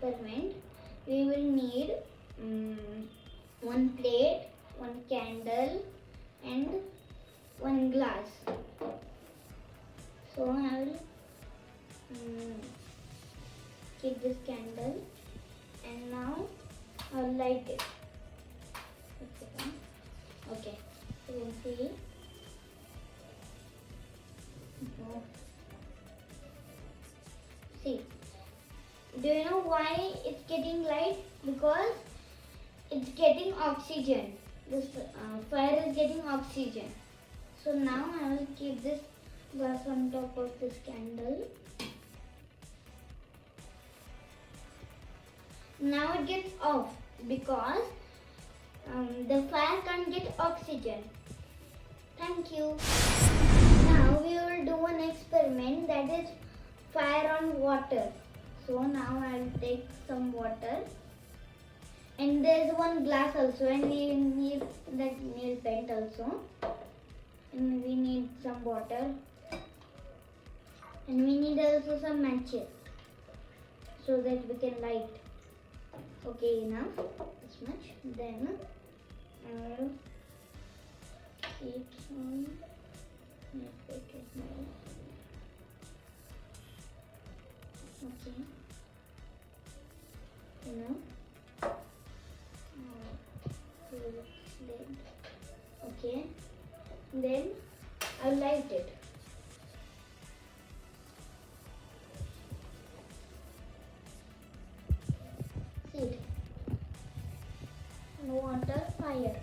experiment, we will need one plate, one candle, and one glass. So I will keep this candle, and now I will light it. Okay, you can see. See, do you know why it's getting light? Because it's getting oxygen. This fire is getting oxygen. So now I will keep this glass on top of this candle. Now it gets off because the fire can't get oxygen. Thank you. Now we will do an experiment, that is fire on water. So now I will take some water, and there is one glass also, and we need that nail paint also, and we need some water, and we need also some matches so that we can light. Okay, enough this much. Then I will keep some nail paint. Okay. Okay. Then I'll light it. See it. Water, fire.